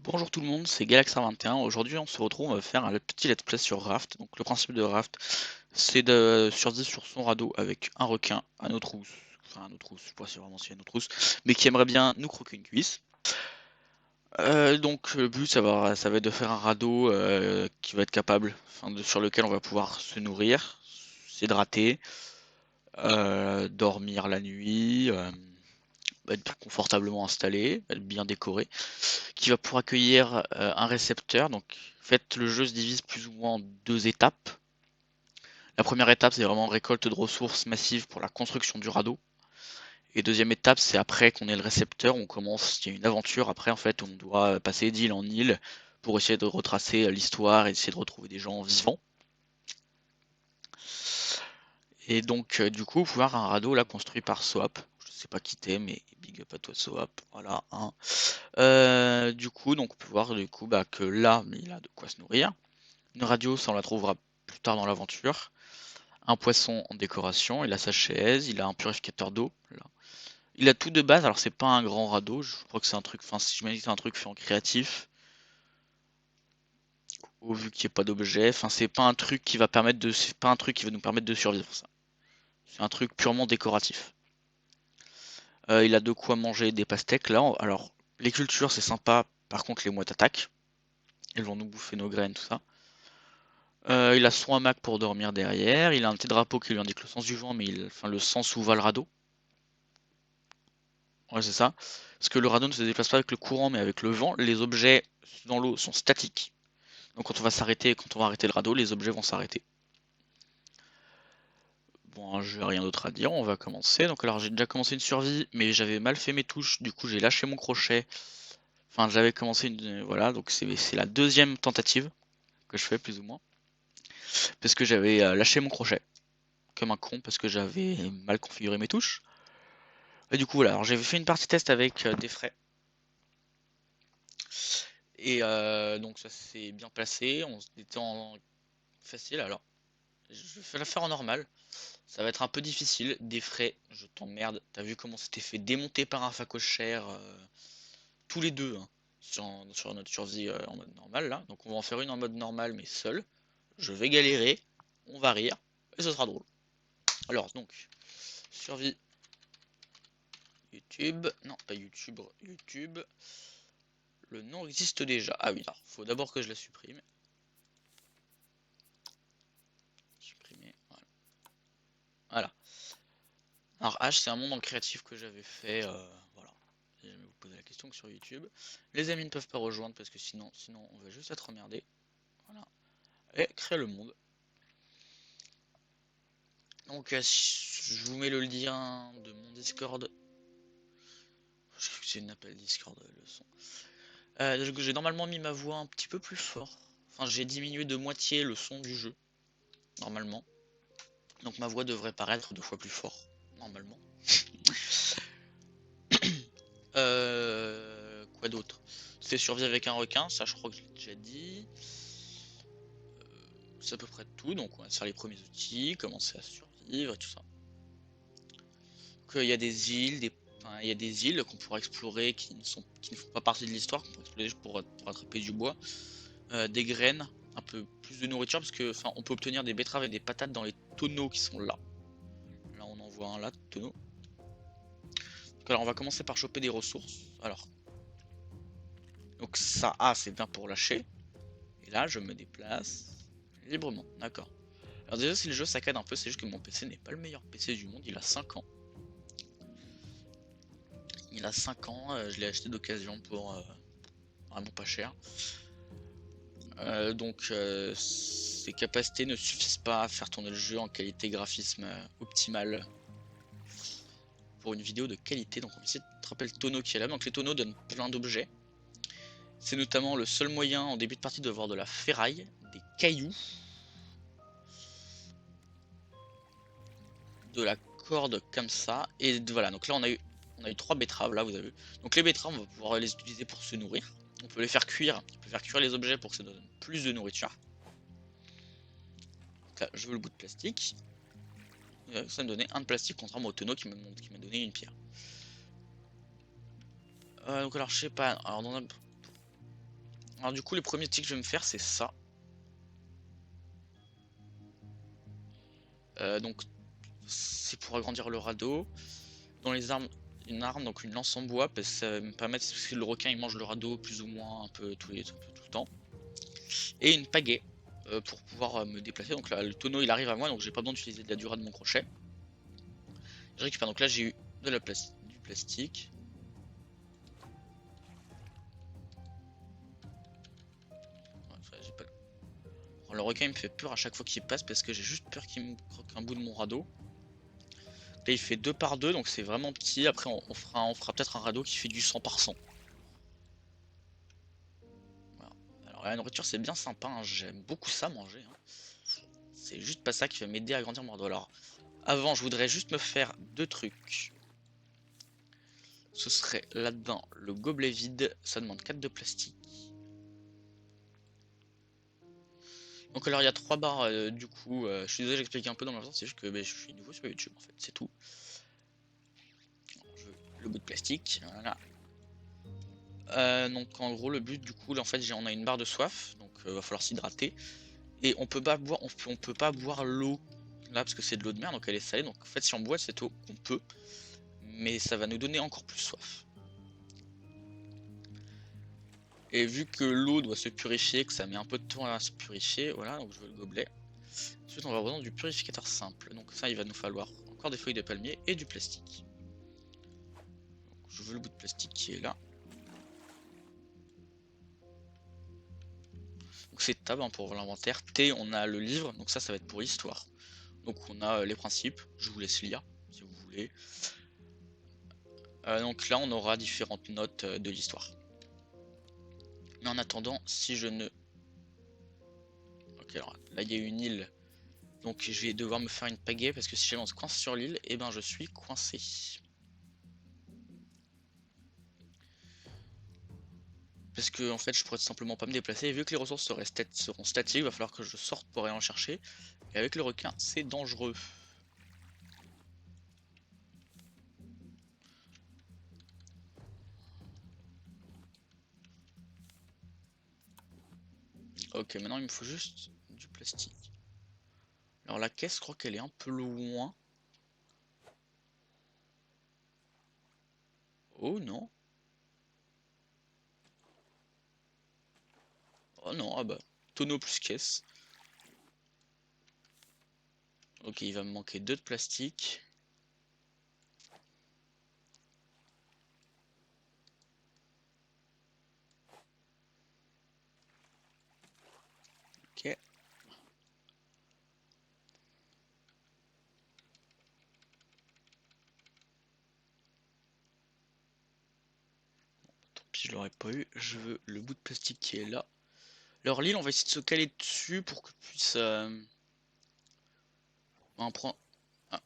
Bonjour tout le monde, c'est Galaxar21. Aujourd'hui, on se retrouve, on va faire un petit let's play sur Raft. Donc, le principe de Raft, c'est de survivre sur son radeau avec un requin à nos trousses. Enfin, à nos trousses, je sais pas si vraiment c'est à nos trousses, mais qui aimerait bien nous croquer une cuisse. Donc, le but, ça va être de faire un radeau qui va être capable, sur lequel on va pouvoir se nourrir, s'hydrater, dormir la nuit, être confortablement installé, être bien décoré, qui va pouvoir accueillir un récepteur. Donc, en fait, le jeu se divise plus ou moins en deux étapes. La première étape, c'est vraiment récolte de ressources massives pour la construction du radeau. Et deuxième étape, c'est après qu'on ait le récepteur, on commence, il y a une aventure après en fait, on doit passer d'île en île pour essayer de retracer l'histoire et essayer de retrouver des gens vivants. Et donc, du coup, pouvoir un radeau là construit par Soap. Je sais pas qui t'es, mais big up à toi Soap. Voilà, hein. Du coup, donc on peut voir du coup que là, il a de quoi se nourrir. Une radio, ça on la trouvera plus tard dans l'aventure. Un poisson en décoration, il a sa chaise, il a un purificateur d'eau. Là. Il a tout de base, alors c'est pas un grand radeau, je crois que c'est un truc, enfin si je me dis que c'est un truc fait en créatif, au vu qu'il n'y ait pas d'objet, enfin c'est pas un truc qui va permettre de. C'est pas un truc qui va nous permettre de survivre ça. C'est un truc purement décoratif. Il a de quoi manger des pastèques là. Alors les cultures c'est sympa, par contre les mouettes attaquent. Elles vont nous bouffer nos graines, tout ça. Il a son hamac pour dormir derrière. Il a un petit drapeau qui lui indique le sens du vent, mais enfin, le sens où va le radeau. Ouais, c'est ça. Parce que le radeau ne se déplace pas avec le courant, mais avec le vent. Les objets dans l'eau sont statiques. Donc quand on va s'arrêter, quand on va arrêter le radeau, les objets vont s'arrêter. Bon, je n'ai rien d'autre à dire. On va commencer. Donc alors j'ai déjà commencé une survie, mais j'avais mal fait mes touches. Du coup j'ai lâché mon crochet. Enfin j'avais commencé une, voilà. Donc c'est la deuxième tentative que je fais plus ou moins, parce que j'avais lâché mon crochet comme un con parce que j'avais mal configuré mes touches. Et du coup, voilà, alors j'avais fait une partie test avec des frais. Et donc ça s'est bien passé, on était en facile. Alors, je vais la faire en normal. Ça va être un peu difficile. Des frais, je t'emmerde. T'as vu comment c'était fait démonter par un facochère tous les deux hein, sur notre survie en mode normal là. Donc on va en faire une en mode normal mais seul. Je vais galérer, on va rire et ce sera drôle. Alors donc, survie YouTube. Non, pas YouTube, YouTube. Le nom existe déjà. Ah oui, alors, faut d'abord que je la supprime. Supprimer, voilà. Voilà. Alors H, c'est un monde en créatif que j'avais fait, voilà. Si jamais vous posez la question que sur YouTube. Les amis ne peuvent pas rejoindre parce que sinon on va juste être emmerdé. Voilà. Et créer le monde. Donc je vous mets le lien de mon Discord. C'est une appel Discord le son. J'ai normalement mis ma voix un petit peu plus fort. Enfin, j'ai diminué de moitié le son du jeu, normalement. Donc ma voix devrait paraître 2 fois plus fort, normalement. Quoi d'autre? C'est survivre avec un requin, ça je crois que je l'ai déjà dit. C'est à peu près tout, donc on va faire les premiers outils, commencer à survivre et tout ça. Donc il y a des îles, enfin, il y a des îles qu'on pourra explorer qui ne font pas partie de l'histoire, qu'on pourra explorer pour attraper du bois. Des graines, un peu plus de nourriture, parce que on peut obtenir des betteraves et des patates dans les tonneaux qui sont là. Là on en voit un là, tonneau. Donc alors on va commencer par choper des ressources. Alors, donc ça c'est bien pour lâcher. Et là je me déplace librement, d'accord. Alors déjà si le jeu saccade un peu, c'est juste que mon PC n'est pas le meilleur PC du monde, il a 5 ans. Il a 5 ans, je l'ai acheté d'occasion pour vraiment pas cher. Donc ses capacités ne suffisent pas à faire tourner le jeu en qualité graphisme optimale pour une vidéo de qualité. Donc on va essayer de attraper le tonneau qui est là. Donc les tonneaux donnent plein d'objets. C'est notamment le seul moyen en début de partie de voir de la ferraille, des cailloux, de la corde comme ça. Et voilà, donc là on a eu 3 betteraves, là vous avez vu. Donc les betteraves on va pouvoir les utiliser pour se nourrir. On peut les faire cuire, on peut faire cuire les objets pour que ça donne plus de nourriture. Donc là je veux le bout de plastique. Ça me donnait un de plastique contrairement au tonneau qui m'a donné une pierre. Donc alors je sais pas, alors Alors du coup, les premiers tics que je vais me faire, c'est ça. Donc c'est pour agrandir le radeau. Dans les armes, une arme, donc une lance en bois, parce que ça va me permettre, parce que le requin il mange le radeau plus ou moins un peu tout le temps. Et une pagaie pour pouvoir me déplacer. Donc là, le tonneau il arrive à moi, donc j'ai pas besoin d'utiliser de la durée de mon crochet. Je récupère, donc là j'ai eu du plastique. Enfin, pas... Alors, le requin il me fait peur à chaque fois qu'il passe parce que j'ai juste peur qu'il me croque un bout de mon radeau. Là il fait 2 par 2 donc c'est vraiment petit. Après on fera peut-être un radeau qui fait du 100 par 100. Voilà. Alors la nourriture c'est bien sympa, hein. J'aime beaucoup ça manger, hein. C'est juste pas ça qui va m'aider à grandir mon radeau. Alors avant je voudrais juste me faire 2 trucs. Ce serait là-dedans le gobelet vide, ça demande 4 de plastique. Donc alors il y a 3 barres du coup, je suis désolé j'explique un peu dans l'instant, c'est juste que je suis nouveau sur YouTube en fait, c'est tout. Je veux le bout de plastique, voilà. Donc en gros le but du coup là, en fait on a une barre de soif, donc va falloir s'hydrater. Et on peut pas boire, on peut pas boire l'eau là parce que c'est de l'eau de mer donc elle est salée, donc en fait si on boit cette eau on peut, mais ça va nous donner encore plus soif. Et vu que l'eau doit se purifier, que ça met un peu de temps à se purifier, voilà, donc je veux le gobelet. Ensuite on va avoir besoin du purificateur simple, donc ça il va nous falloir encore des feuilles de palmier et du plastique. Donc, je veux le bout de plastique qui est là. Donc c'est tab hein, pour l'inventaire. T on a le livre, donc ça va être pour l'histoire. Donc on a les principes, je vous laisse lire si vous voulez. Donc là on aura différentes notes de l'histoire. Mais en attendant, si je ne... Ok alors là il y a une île, donc je vais devoir me faire une pagaie parce que si jamais on se coince sur l'île, et ben je suis coincé. Parce que en fait je pourrais tout simplement pas me déplacer, et vu que les ressources seront statiques, il va falloir que je sorte pour aller en chercher. Et avec le requin c'est dangereux. Ok, maintenant il me faut juste du plastique. Alors la caisse, je crois qu'elle est un peu loin. Oh non. Oh non, ah bah. Tonneau plus caisse. Ok, il va me manquer 2 de plastique. Ok. Tant pis, je l'aurais pas eu. Je veux le bout de plastique qui est là. Alors l'île, on va essayer de se caler dessus pour que puisse... on prend... Ah,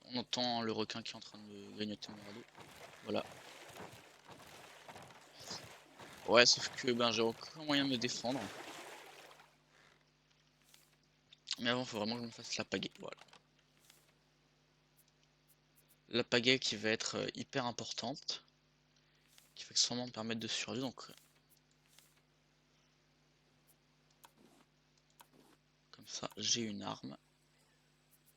on entend le requin qui est en train de grignoter mon radeau. Voilà. Ouais, sauf que ben j'ai aucun moyen de me défendre. Mais avant, il faut vraiment que je me fasse la pagaie. Voilà. La pagaie qui va être hyper importante. Qui va sûrement me permettre de survivre. Donc, comme ça, j'ai une arme.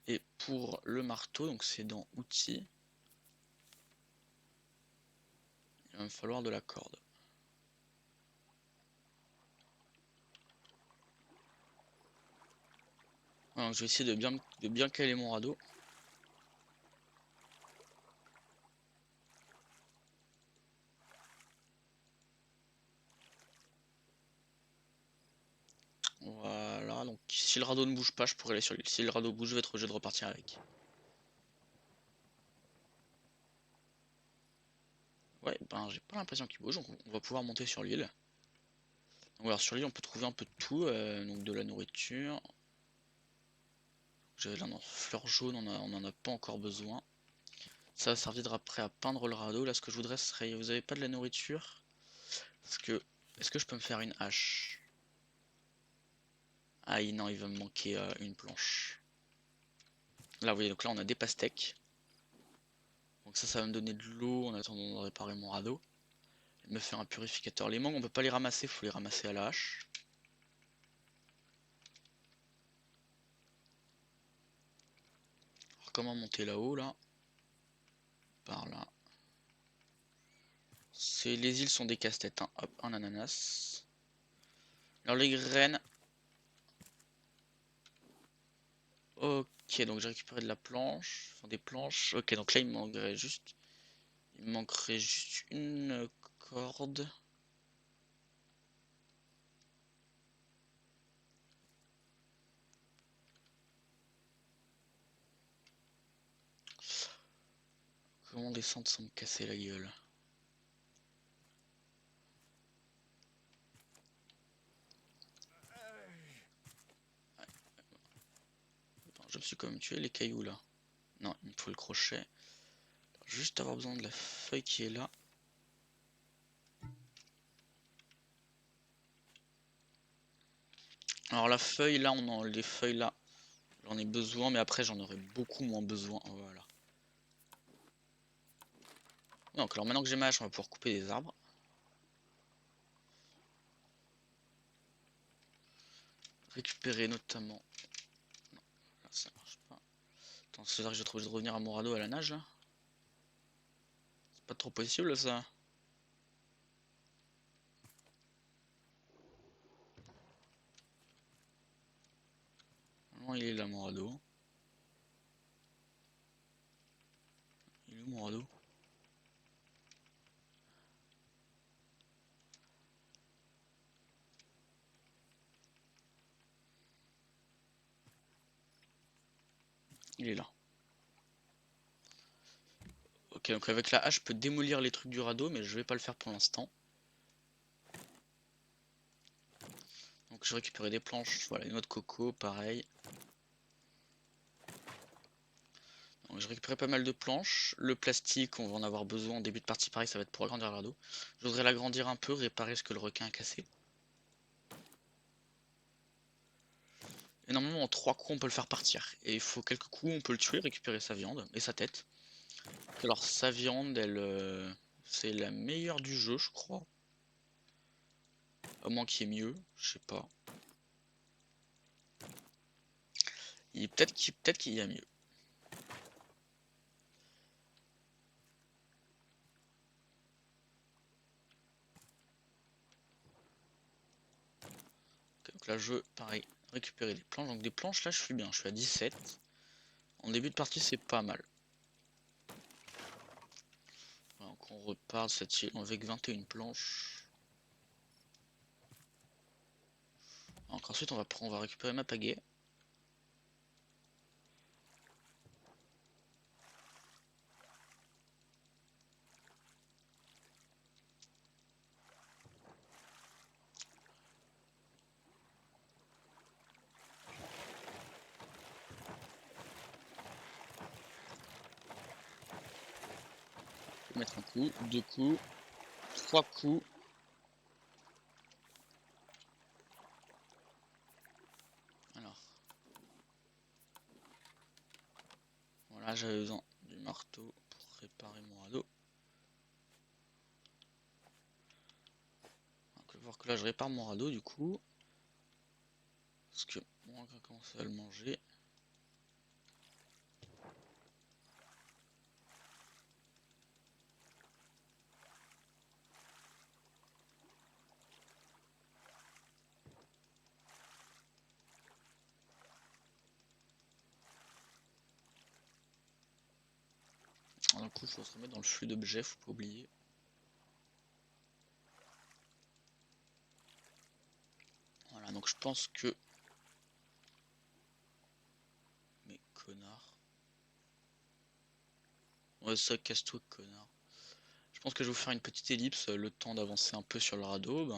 Et pour le marteau, donc c'est dans outils. Il va me falloir de la corde. Voilà, donc je vais essayer de bien caler mon radeau. Voilà, donc si le radeau ne bouge pas, je pourrais aller sur l'île. Si le radeau bouge, je vais être obligé de repartir avec. Ouais, ben j'ai pas l'impression qu'il bouge, donc on va pouvoir monter sur l'île. Donc alors sur l'île, on peut trouver un peu de tout, donc de la nourriture. J'avais là dans fleurs jaunes, on en a pas encore besoin. Ça va servir après à peindre le radeau. Là, ce que je voudrais serait, vous avez pas de la nourriture? Parce que, est-ce que je peux me faire une hache? Ah non, il va me manquer une planche. Là, vous voyez, donc là, on a des pastèques. Donc ça va me donner de l'eau en attendant de réparer mon radeau. me faire un purificateur. Les mangues, on peut pas les ramasser, faut les ramasser à la hache. Alors, comment monter là-haut, là? Par là. Les îles sont des casse-têtes, hein. Hop, un ananas. Alors les graines. Ok, donc j'ai récupéré de la planche. Enfin des planches. Ok, donc là il me manquerait juste. Il me manquerait juste une corde. Comment descendre sans me casser la gueule? Attends, je me suis quand même tué les cailloux là. Non, il me faut le crochet. Juste avoir besoin de la feuille qui est là. Alors la feuille là, les feuilles là, j'en ai besoin, mais après j'en aurai beaucoup moins besoin. Voilà. Donc alors maintenant que j'ai ma hache, on va pouvoir couper des arbres. Récupérer notamment. Non, là ça marche pas. Attends, c'est-à-dire que je vais être obligé de revenir à mon radeau à la nage là? C'est pas trop possible ça? Non, il est là mon radeau. Il est où mon radeau? Il est là. Ok, donc avec la hache, je peux démolir les trucs du radeau, mais je vais pas le faire pour l'instant. Donc je récupérer des planches, voilà, une noix de coco, pareil. Donc je récupérais pas mal de planches. Le plastique, on va en avoir besoin en début de partie, pareil, ça va être pour agrandir le radeau. Je voudrais l'agrandir un peu, réparer ce que le requin a cassé. Et normalement, en 3 coups, on peut le faire partir. Et il faut quelques coups, on peut le tuer, récupérer sa viande et sa tête. Alors sa viande, c'est la meilleure du jeu, je crois. À moins qu'il y ait mieux, je sais pas. Peut-être qu'il y a mieux. Ok, donc là, pareil, récupérer des planches. Donc des planches, là, je suis bien. Je suis à 17. En début de partie, c'est pas mal. Voilà, donc on repart de cette île avec 21 planches. Donc ensuite, on va récupérer ma pagaie. Je vais mettre un coup, 2 coups, 3 coups. Alors, voilà, j'avais besoin du marteau pour réparer mon radeau. Donc, je vais voir que là, je répare mon radeau du coup. Parce que mon requin commence à le manger. Alors, du coup, il faut se remettre dans le flux d'objets, faut pas oublier. Voilà, donc je pense que... Mais connard. Ouais, ça, casse-toi, connard. Je pense que je vais vous faire une petite ellipse, le temps d'avancer un peu sur le radeau.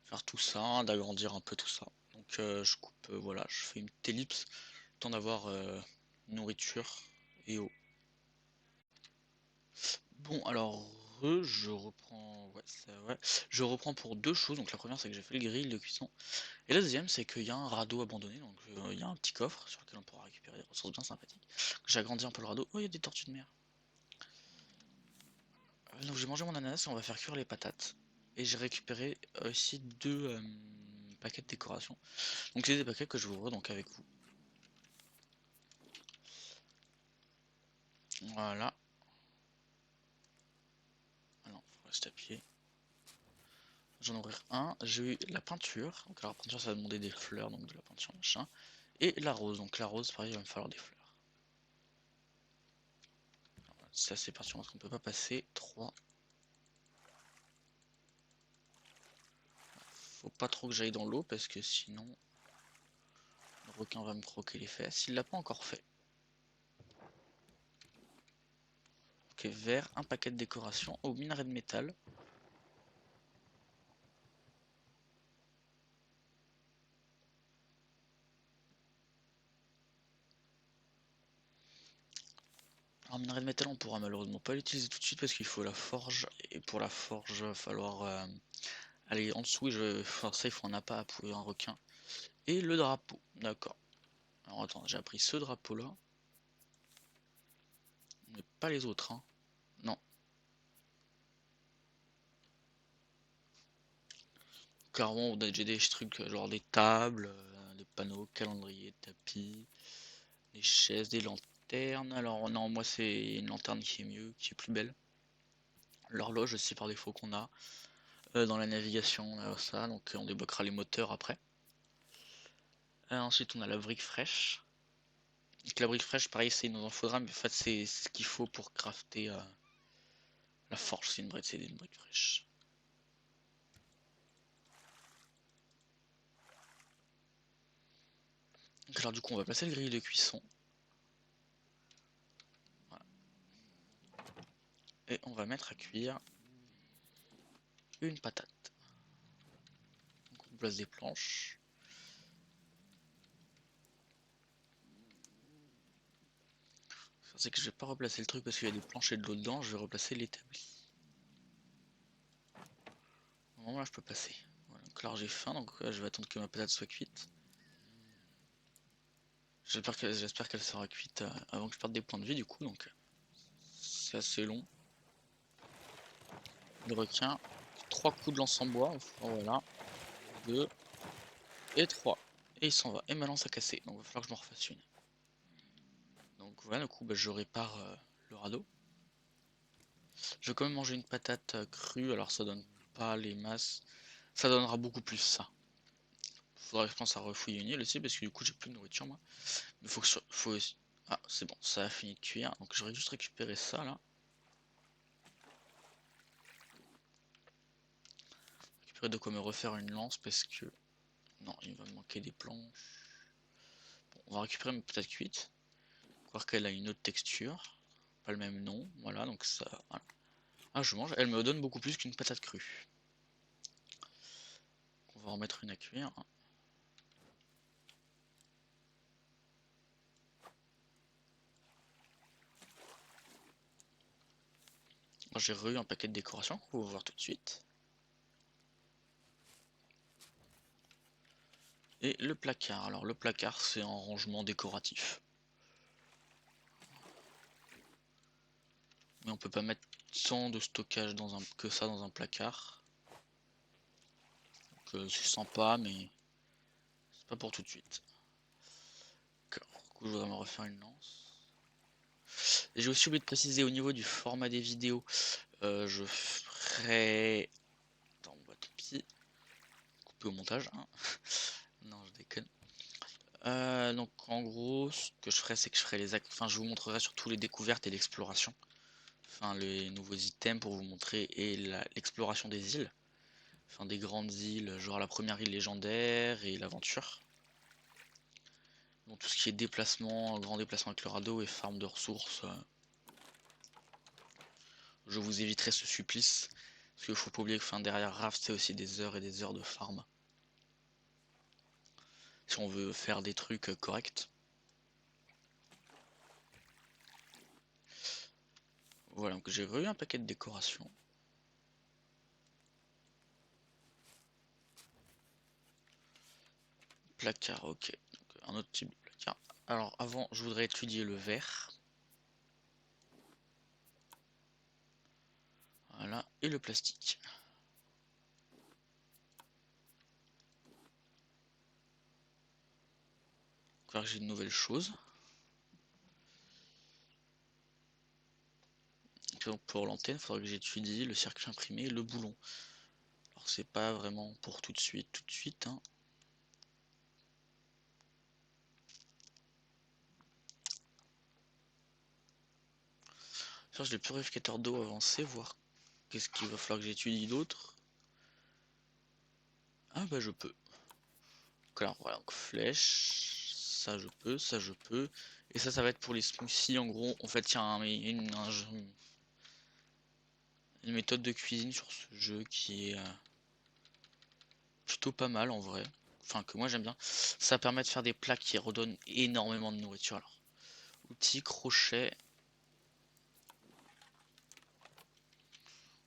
Faire tout ça, d'agrandir un peu tout ça. Donc je coupe, voilà, je fais une petite ellipse, le temps d'avoir nourriture et eau. Bon alors je reprends, ouais, ouais. Je reprends pour deux choses. Donc la première c'est que j'ai fait le grill de cuisson et la deuxième c'est qu'il y a un radeau abandonné. Donc il y a un petit coffre sur lequel on pourra récupérer des ressources bien sympathiques. J'ai agrandi un peu le radeau. Oh, il y a des tortues de mer. Donc j'ai mangé mon ananas et on va faire cuire les patates. Et j'ai récupéré aussi 2 paquets de décoration. Donc c'est des paquets que je vous ouvre donc avec vous. Voilà. Ah non, faut rester appuyé. J'en ouvrir un. J'ai eu la peinture. Donc alors la peinture ça va demander des fleurs, donc de la peinture machin. Et la rose. Donc la rose pareil il va me falloir des fleurs. Ça c'est parti, parce qu'on peut pas passer. 3. Faut pas trop que j'aille dans l'eau parce que sinon le requin va me croquer les fesses. Il l'a pas encore fait. Ok, vert, un paquet de décoration au minerai de métal. Alors minerai de métal on pourra malheureusement pas l'utiliser tout de suite parce qu'il faut la forge. Et pour la forge il va falloir aller en dessous et enfin, ça il faut un appât pour un requin. Et le drapeau, d'accord. Alors attends, j'ai appris ce drapeau là. Mais pas les autres, hein. Non. Clairement, on a déjà des trucs genre des tables, des panneaux, calendrier, tapis, des chaises, des lanternes. Alors non, moi c'est une lanterne qui est mieux, qui est plus belle. L'horloge aussi par défaut qu'on a. Dans la navigation, on a ça, donc on débloquera les moteurs après. Ensuite on a la brique fraîche. Donc la brique fraîche, pareil, il nous en faudra, mais en fait c'est ce qu'il faut pour crafter la forge, c'est une brique fraîche. Donc alors du coup on va placer le grill de cuisson. Voilà. Et on va mettre à cuire une patate. Donc on place des planches. C'est que je vais pas replacer le truc parce qu'il y a des planches et de l'eau dedans, je vais replacer l'établi. Au moment là je peux passer. Voilà, donc là j'ai faim, donc je vais attendre que ma patate soit cuite. J'espère qu'elle sera cuite avant que je perde des points de vie du coup, donc c'est assez long. Le requin, 3 coups de lance en bois, voilà, 2 et 3. Et il s'en va. Et maintenant ça a cassé, donc il va falloir que je m'en refasse une. Donc voilà, du coup bah, je répare le radeau. Je vais quand même manger une patate crue, alors ça donne pas les masses. Ça donnera beaucoup plus ça. Faudra que je pense à refouiller une île aussi parce que du coup j'ai plus de nourriture moi. Mais faut aussi... Ah c'est bon, ça a fini de cuire. Donc j'aurais juste récupéré ça là. Récupérer de quoi me refaire une lance parce que... Non, il va me manquer des planches. Bon, on va récupérer mes patates cuites. Voir qu'elle a une autre texture. Pas le même nom. Voilà, donc ça... Voilà. Ah je mange, elle me donne beaucoup plus qu'une patate crue. On va en mettre une à cuire. J'ai eu un paquet de décoration qu'on va voir tout de suite. Et le placard. Alors le placard c'est un rangement décoratif. Mais on peut pas mettre tant de stockage que ça dans un placard. Donc c'est sympa mais c'est pas pour tout de suite. Du coup je voudrais me refaire une lance. Et j'ai aussi oublié de préciser au niveau du format des vidéos. Je ferai... Attends, bah tant pis. Couper au montage. Hein. Non je déconne. Donc en gros ce que je ferai c'est que je ferai enfin je vous montrerai surtout les découvertes et l'exploration. Enfin les nouveaux items pour vous montrer et l'exploration des îles. Enfin des grandes îles, genre la première île légendaire et l'aventure. Donc tout ce qui est déplacement, grand déplacement avec le radeau et farm de ressources. Je vous éviterai ce supplice. Parce qu'il faut pas oublier que derrière Raft c'est aussi des heures et des heures de farm. Si on veut faire des trucs corrects. Voilà, donc j'ai eu un paquet de décorations. Placard, ok. Donc, un autre type de placard. Alors avant, je voudrais étudier le verre. Voilà, et le plastique. Donc là j'ai une nouvelle chose. Donc pour l'antenne, il faudra que j'étudie le circuit imprimé et le boulon. Alors c'est pas vraiment pour tout de suite, hein. Cherche le purificateur d'eau avancé, voir qu'est-ce qu'il va falloir que j'étudie d'autre. Ah bah je peux. Donc alors voilà, donc flèche, ça je peux, ça je peux. Et ça va être pour les smoothies. En gros, en fait, il y a une méthode de cuisine sur ce jeu qui est plutôt pas mal en vrai. Enfin, que moi j'aime bien. Ça permet de faire des plats qui redonnent énormément de nourriture. Alors, outils, crochet.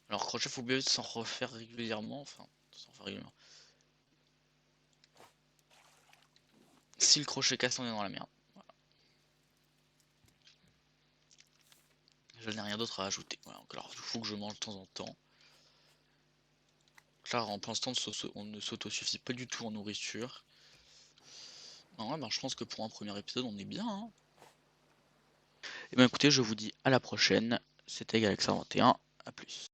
Alors, crochet, faut bien s'en refaire régulièrement. Enfin, s'en faire régulièrement. Si le crochet casse, on est dans la merde. Voilà. Je n'ai rien d'autre à ajouter. Voilà. Donc, alors, il faut que je mange de temps en temps. Là, en l'instant, on ne s'autosuffit pas du tout en nourriture. Ouais, ben, je pense que pour un premier épisode, on est bien, hein. Et ben écoutez, je vous dis à la prochaine. C'était Galaxy 21. À plus.